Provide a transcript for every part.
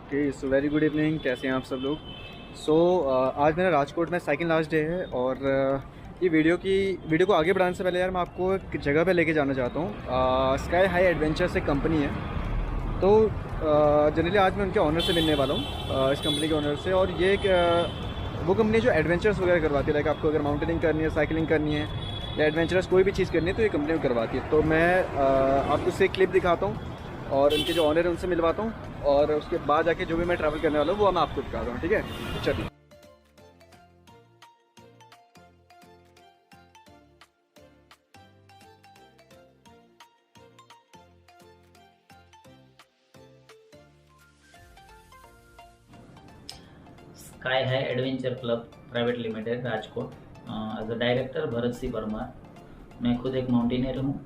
Okay, so very good evening. कैसे हैं आप सब लोग? आज मेरा राजकोट में सेकंड लास्ट डे है और ये वीडियो को आगे बढ़ाने से पहले यार मैं आपको एक जगह पे लेके जाना चाहता हूँ। स्काई हाई एडवेंचर्स एक कंपनी है। तो जनरली आज मैं उनके ऑनर से मिलने वाला हूँ, इस कंपनी के ऑनर से। और ये एक वो कंपनी जो एडवेंचर्स वगैरह करवाती है, लाइक आपको अगर माउंटेनिंग करनी है, साइकिलिंग करनी है या एडवेंचरस कोई भी चीज़ करनी है तो ये कंपनी करवाती है। तो मैं आपको उससे एक क्लिप दिखाता हूँ और उनके जो ऑनर है उनसे मिलवाता हूँ, और उसके बाद जाके जो भी मैं ट्रैवल करने वाला हूँ वो मैं आपको दिखाता हूँ। ठीक है, तो चलिए। Sky high adventure club private limited Rajkot. As a director Bharat Singh Parmar. मैं खुद एक माउंटेनियर हूँ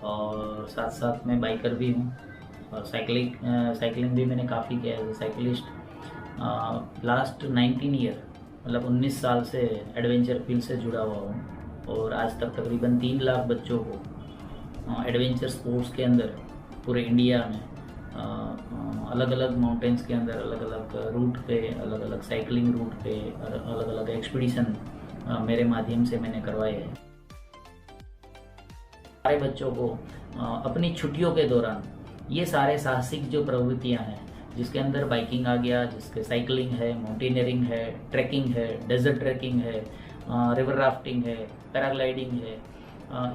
और साथ साथ मैं बाइकर भी हूँ और साइकिलिंग भी मैंने काफ़ी किया as a cyclist. Last 19 year मतलब 19 साल से एडवेंचर फील्ड से जुड़ा हुआ हूँ और आज तक तकरीबन 3 लाख बच्चों को एडवेंचर स्पोर्ट्स के अंदर पूरे इंडिया में अलग अलग माउंटेन्स के अंदर अलग अलग रूट पे, अलग अलग साइकिलिंग रूट पे और अलग अलग एक्सपीडिशन मेरे माध्यम से मैंने करवाए हैं। सारे बच्चों को अपनी छुट्टियों के दौरान ये सारे साहसिक जो प्रवृत्तियां हैं, जिसके अंदर बाइकिंग आ गया, जिसके साइकिलिंग है, माउंटेनियरिंग है, ट्रैकिंग है, डेजर्ट ट्रैकिंग है, रिवर राफ्टिंग है, पैराग्लाइडिंग है,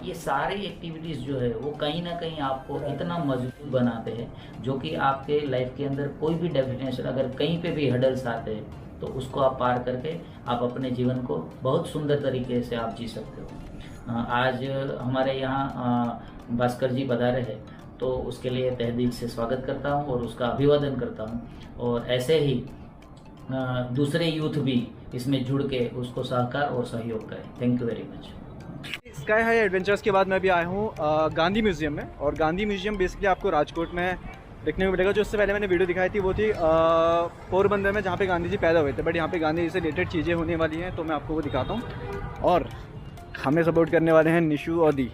ये सारी एक्टिविटीज़ जो है वो कहीं ना कहीं आपको इतना मजबूत बनाते हैं जो कि आपके लाइफ के अंदर कोई भी डेफिनेशन अगर कहीं पे भी हडल्स आते हैं तो उसको आप पार करके आप अपने जीवन को बहुत सुंदर तरीके से आप जी सकते हो। आज हमारे यहाँ भास्कर जी पधारे हैं तो उसके लिए तहे दिल से स्वागत करता हूँ और उसका अभिवादन करता हूँ। और ऐसे ही दूसरे यूथ भी इसमें जुड़ के उसको सहकार और सहयोग करें। Thank you very much. Sky high adventures के बाद मैं भी आया हूँ गांधी म्यूज़ियम में। और गांधी म्यूज़ियम बेसिकली आपको राजकोट में देखने को मिलेगा। जो उससे पहले मैंने वीडियो दिखाई थी वो थी पोरबंदर में, जहाँ पे गांधी जी पैदा हुए थे। बट यहाँ पे गांधी जी से रिलेटेड चीज़ें होने वाली हैं तो मैं आपको वो दिखाता हूँ। और हमें सपोर्ट करने वाले हैं निशु और दी।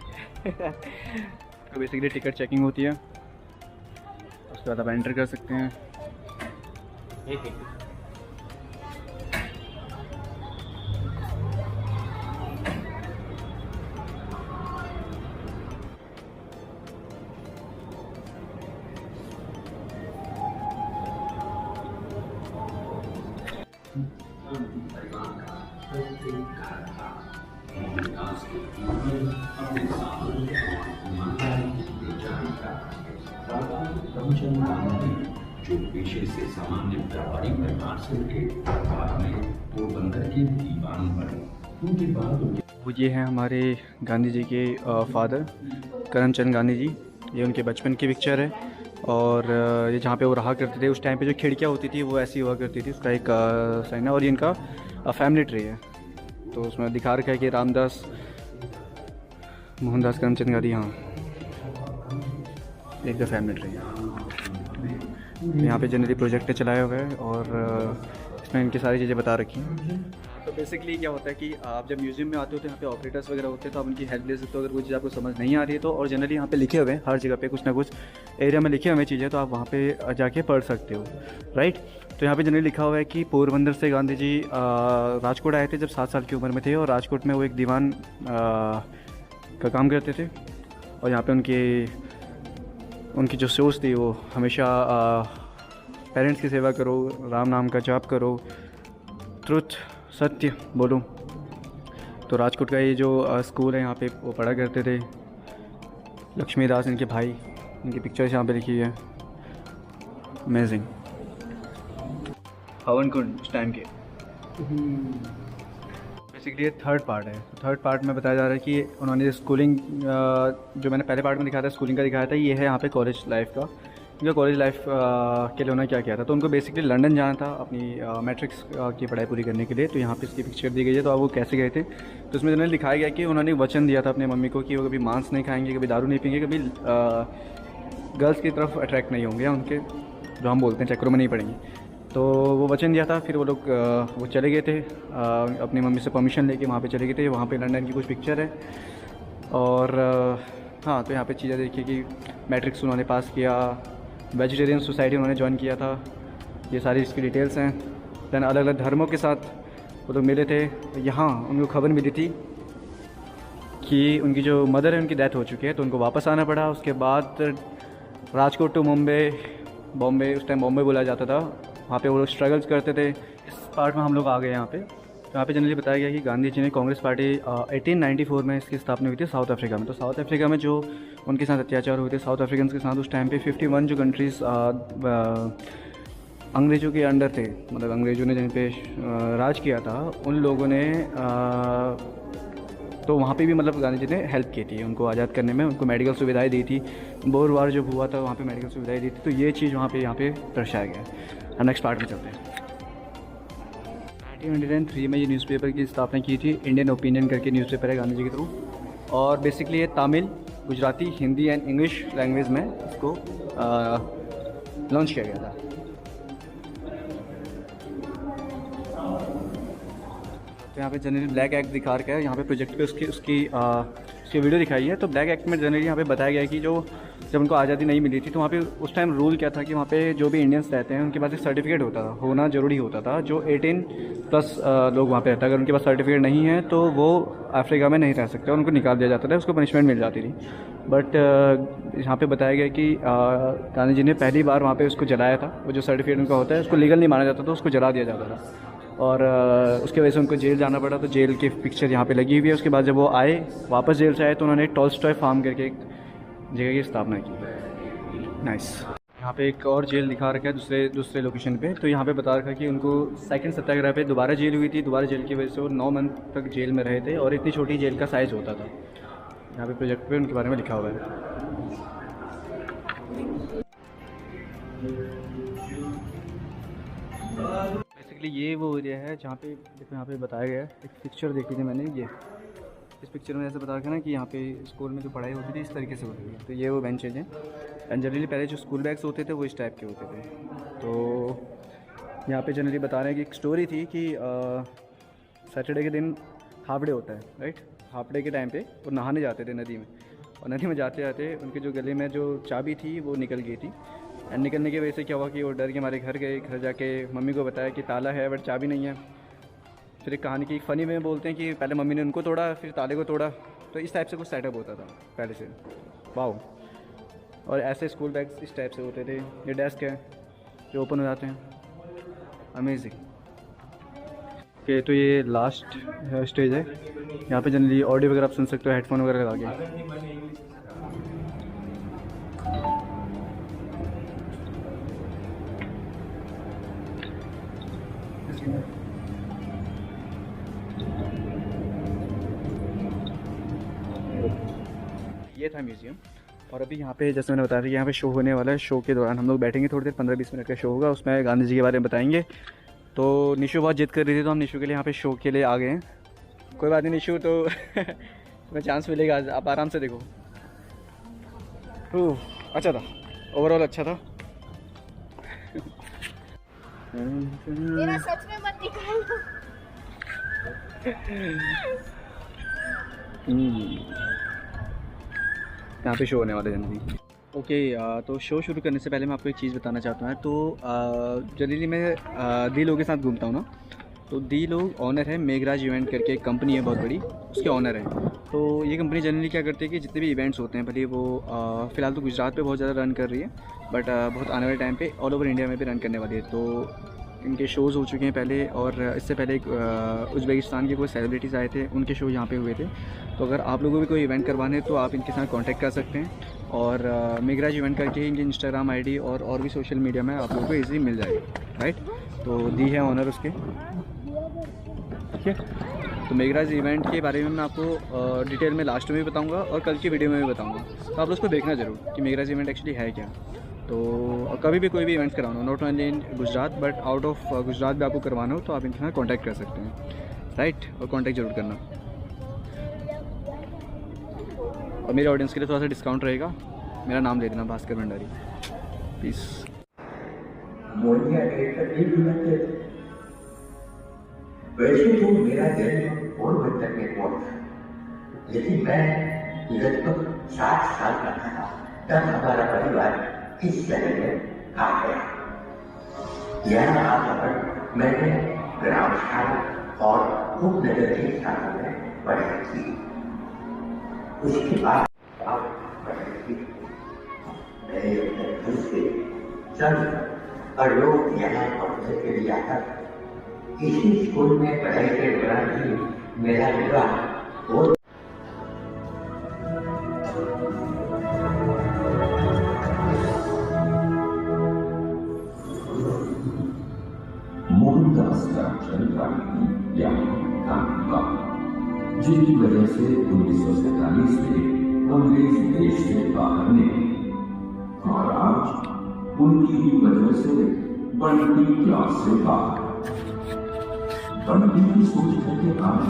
तो बेसिकली टिकट चेकिंग होती है, उसके बाद आप एंटर कर सकते हैं। जो पेशे से सामान्य व्यापारी परिवार से उठे, बाद में पोरबंदर के दीवान बने। उनके बाद वो ये हैं हमारे गांधी जी के फादर करमचंद गांधी जी। ये उनके बचपन की पिक्चर है। और ये जहाँ पे वो रहा करते थे उस टाइम पे जो खिड़कियाँ होती थी वो ऐसी हुआ करती थी, उसका एक साइन है। और ये इनका फैमिली ट्री है। तो उसमें दिखा रखा है कि रामदास मोहनदास करमचंद गांधी, हाँ एक द फैमिली ट्री है। यहाँ पे जनरली प्रोजेक्ट चलाया हुआ है और इसमें इनकी सारी चीज़ें बता रखी हैं। तो बेसिकली क्या होता है कि आप जब म्यूज़ियम में आते हो तो यहाँ पे ऑपरेटर्स वगैरह होते हैं, तो आप उनकी हेल्प ले सकते हो अगर कोई चीज़ आपको समझ नहीं आ रही है तो। और जनरली यहाँ पे लिखे हुए हैं हर जगह पे कुछ ना कुछ एरिया में लिखे हुए चीज़ें, तो आप वहाँ पे जाके पढ़ सकते हो, राइट। तो यहाँ पे जनरली लिखा हुआ है कि पोरबंदर से गांधी जी राजकोट आए थे जब 7 साल की उम्र में थे, और राजकोट में वो एक दीवान का काम करते थे। और यहाँ पे उनकी जो सोच थी वो हमेशा पेरेंट्स की सेवा करो, राम नाम का जाप करो, ट्रुथ सत्य बोलो। तो राजकोट का ये जो स्कूल है यहाँ पे वो पढ़ा करते थे। लक्ष्मीदास इनके भाई, इनकी पिक्चर्स यहाँ पे लिखी है। अमेजिंग। हवन कुंड उस टाइम के। बेसिकली ये थर्ड पार्ट है। थर्ड पार्ट में बताया जा रहा है कि उन्होंने स्कूलिंग, जो मैंने पहले पार्ट में दिखाया था स्कूलिंग का दिखाया था, ये है यहाँ पे कॉलेज लाइफ का। उनका कॉलेज लाइफ के लिए उन्होंने क्या किया था। तो उनको बेसिकली लंदन जाना था अपनी मैट्रिक्स की पढ़ाई पूरी करने के लिए। तो यहाँ पे इसकी पिक्चर दी गई है। तो अब वो कैसे गए थे तो उसमें उन्होंने दिखाया गया कि उन्होंने वचन दिया था अपने मम्मी को कि वो कभी मांस नहीं खाएंगे, कभी दारू नहीं पीएंगे, कभी गर्ल्स की तरफ अट्रैक्ट नहीं होंगे, उनके जो हम बोलते हैं चक्करों में नहीं पड़ेंगे। तो वो वचन दिया था। फिर वो लोग वो चले गए थे अपनी मम्मी से परमिशन लेके वहाँ पे चले गए थे। वहाँ पे लंदन की कुछ पिक्चर है। और हाँ, तो यहाँ पे चीज़ें देखिए कि मैट्रिक्स उन्होंने पास किया, वेजिटेरियन सोसाइटी उन्होंने ज्वाइन किया था, ये सारी इसकी डिटेल्स हैं। दैन अलग अलग धर्मों के साथ वो लोग मिले थे। यहाँ उनको खबर मिली थी कि उनकी जो मदर है उनकी डेथ हो चुकी है, तो उनको वापस आना पड़ा। उसके बाद राजकोट टू बॉम्बे, उस टाइम बॉम्बे बोला जाता था, वहाँ पे वो लोग स्ट्रगल्स करते थे। इस पार्ट में हम लोग आ गए यहाँ पे। तो यहाँ पे जनरली बताया गया कि गांधी जी ने कांग्रेस पार्टी 1894 में इसकी स्थापना हुई थी साउथ अफ्रीका में। तो साउथ अफ्रीका में जो उनके साथ अत्याचार हुए थे साउथ अफ्रीकन के साथ, उस टाइम पे 51 जो कंट्रीज़ अंग्रेज़ों के अंडर थे, मतलब अंग्रेज़ों ने जहाँ पे राज किया था, उन लोगों ने तो वहाँ पे भी मतलब गांधी जी ने हेल्प की थी उनको आज़ाद करने में, उनको मेडिकल सुविधाएं दी थी। बोर वार जब हुआ था वहाँ पे मेडिकल सुविधाएं दी थी। तो ये चीज़ यहाँ पे दर्शाया गया है। हम नेक्स्ट पार्ट में चलते हैं। 1903 में ये न्यूज़पेपर की स्थापना की थी। इंडियन ओपिनियन करके न्यूज़पेपर है गांधी जी के थ्रू, और बेसिकली ये Tamil, Gujarati, Hindi and English language में इसको लॉन्च किया गया था। तो यहाँ पे जनरली ब्लैक एक्ट दिखा रखा है। यहाँ पे प्रोजेक्ट पे उसकी वीडियो दिखाई है। तो ब्लैक एक्ट में जनरली यहाँ पे बताया गया है कि जब उनको आज़ादी नहीं मिली थी तो वहाँ पे उस टाइम रूल क्या था कि वहाँ पे जो भी इंडियंस रहते हैं उनके पास एक सर्टिफिकेट होना ज़रूरी होता था। जो 18+ लोग वहाँ पे रहते हैं, अगर उनके पास सर्टिफिकेट नहीं है तो वो अफ्रीका में नहीं रह सकते, उनको निकाल दिया जाता था, उसको पनिशमेंट मिल जाती थी। बट यहाँ पे बताया गया कि गांधी जी ने पहली बार वहाँ पे उसको जलाया था। वो जो सर्टिफिकेट उनका होता है उसको लीगल नहीं माना जाता था, उसको जला दिया जाता था, और उसके वजह से उनको जेल जाना पड़ा। तो जेल की पिक्चर यहाँ पे लगी हुई है। उसके बाद जब वो आए वापस जेल से आए तो उन्होंने टॉलस्टॉय फार्म करके एक जगह की स्थापना की। नाइस। यहाँ पे एक और जेल दिखा रखा है दूसरे लोकेशन पे। तो यहाँ पे बता रखा है कि उनको सेकंड सत्याग्रह पे दोबारा जेल हुई थी। दोबारा जेल की वजह से वो 9 मंथ तक जेल में रहे थे, और इतनी छोटी जेल का साइज़ होता था। यहाँ पे प्रोजेक्ट पे उनके बारे में लिखा हुआ है। ये वो एरिया है जहाँ पे देखो, यहाँ पे बताया गया है। एक पिक्चर देखी थी मैंने, ये इस पिक्चर में ऐसे बता रखा ना कि यहाँ पे स्कूल में जो पढ़ाई होती थी इस तरीके से होती थी। तो ये वो बेंचेज हैं। एंड जनरली पहले जो स्कूल बैग्स होते थे वो इस टाइप के होते थे। तो यहाँ पे जनरली बता रहे हैं कि एक स्टोरी थी कि सैटरडे के दिन हाफ डे होता है, राइट। हाफ डे के टाइम पे वो नहाने जाते थे नदी में, और नदी में जाते जाते उनके जो गले में जो चाबी थी वो निकल गई थी। एंड निकलने की वजह से क्या हुआ कि वो डर के हमारे घर गए। घर जाके मम्मी को बताया कि ताला है बट चाबी नहीं है। फिर एक कहानी की एक फ़नी में बोलते हैं कि पहले मम्मी ने उनको तोड़ा, फिर ताले को तोड़ा। तो इस टाइप से कुछ सेटअप होता था पहले से। वाओ। और ऐसे स्कूल बैग्स इस टाइप से होते थे। ये डेस्क है जो ओपन हो जाते हैं। अमेजिंग। ओके, तो ये लास्ट स्टेज है। यहाँ पे जनरली ऑडियो वगैरह आप सुन सकते हो हेडफोन वगैरह लगा के। ये था म्यूज़ियम। और अभी यहाँ पे जैसे मैंने बताया था यहाँ पे शो होने वाला है। शो के दौरान हम लोग बैठेंगे थोड़ी देर, 15-20 मिनट का शो होगा, उसमें गांधी जी के बारे में बताएंगे। तो निशु बहुत जिद कर रही थी तो हम निशु के लिए यहाँ पे शो के लिए आ गए हैं। कोई बात नहीं निशु, तो तुम्हें चांस मिलेगा, आप आराम से देखो। अच्छा था, ओवरऑल अच्छा था। मेरा सच में मत निकालो। यहाँ पे शो होने वाला है जनरली। ओके, तो शो शुरू करने से पहले मैं आपको एक चीज़ बताना चाहता हूँ। तो जनरली मैं दी लोगों के साथ घूमता हूँ ना, तो दी लोग ऑनर है मेघराज इवेंट करके एक कंपनी है बहुत बड़ी, उसके ऑनर है। तो ये कंपनी जनरली क्या करती है कि जितने भी इवेंट्स होते हैं, भले वो फ़िलहाल तो गुजरात पे बहुत ज़्यादा रन कर रही है, बट बहुत आने वाले टाइम पे ऑल ओवर इंडिया में भी रन करने वाली है। तो इनके शोज़ हो चुके हैं पहले, और इससे पहले एक उज़्बेकिस्तान के कोई सेलिब्रिटीज़ आए थे, उनके शो यहाँ पे हुए थे। तो अगर आप लोगों को भी कोई इवेंट करवाने हैं तो आप इनके साथ कांटेक्ट कर सकते हैं। और मेघराज इवेंट करके इनकी इंस्टाग्राम आईडी और भी सोशल मीडिया में आप लोगों को ईज़िली मिल जाएगी, राइट। तो दी है ऑनर उसके, ठीक है। तो मेघराज इवेंट के बारे में मैं आपको डिटेल में लास्ट में भी बताऊंगा और कल की वीडियो में भी बताऊंगा। तो आप उसको देखना ज़रूर कि मेघराज इवेंट एक्चुअली है क्या। तो कभी भी कोई भी इवेंट्स करवाना हो, not only in Gujarat but out of Gujarat भी आपको करवाना हो, तो आप इनके साथ कॉन्टैक्ट कर सकते हैं, राइट। और कॉन्टैक्ट ज़रूर करना। और मेरे ऑडियंस के लिए थोड़ा सा डिस्काउंट रहेगा, मेरा नाम ले देना, भास्कर भंडारी। पीस। वैसे तो मेरा जन्म पोरबंदर में हुआ था, लेकिन मैं लगभग 7 साल का था तब हमारा परिवार इस शहर में आ गया। यहाँ आकर मैंने ग्रामशाला और उपनगर के स्थानों में पढ़ाई की। उसके बाद अब पढ़ाई की मैंने अपने घर से चंद और लोग यहाँ पढ़ने के लिए आकर इसी स्कूल में पढ़ाई के दौरान ही मेरा विवाह हो। मोहनदास करमचंद गांधी या गांधी बाबा, जिनकी वजह से 1947 में अंग्रेज देश से बाहर निकले और आज उनकी ही वजह से बंटी क्लास से बाहर। बंटी की सोच करके आज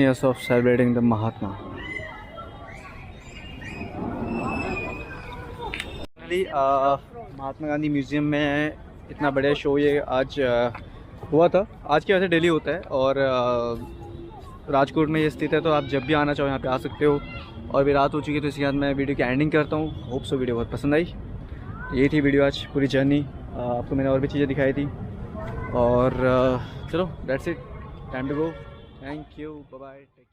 years of celebrating the Mahatma. Mahatma Gandhi museum में इतना बढ़िया शो ये आज हुआ था। आज की वजह से डेली होता है और राजकोट में ये स्थित है, तो आप जब भी आना चाहो यहाँ पे आ सकते हो। और भी रात हो चुकी है, तो इसके बाद मैं वीडियो की एंडिंग करता हूँ। होप सो वीडियो बहुत पसंद आई। ये थी वीडियो आज पूरी जर्नी। आपको मैंने और भी चीज़ें दिखाई थी और चलो that's it, time to go. Thank you, bye bye.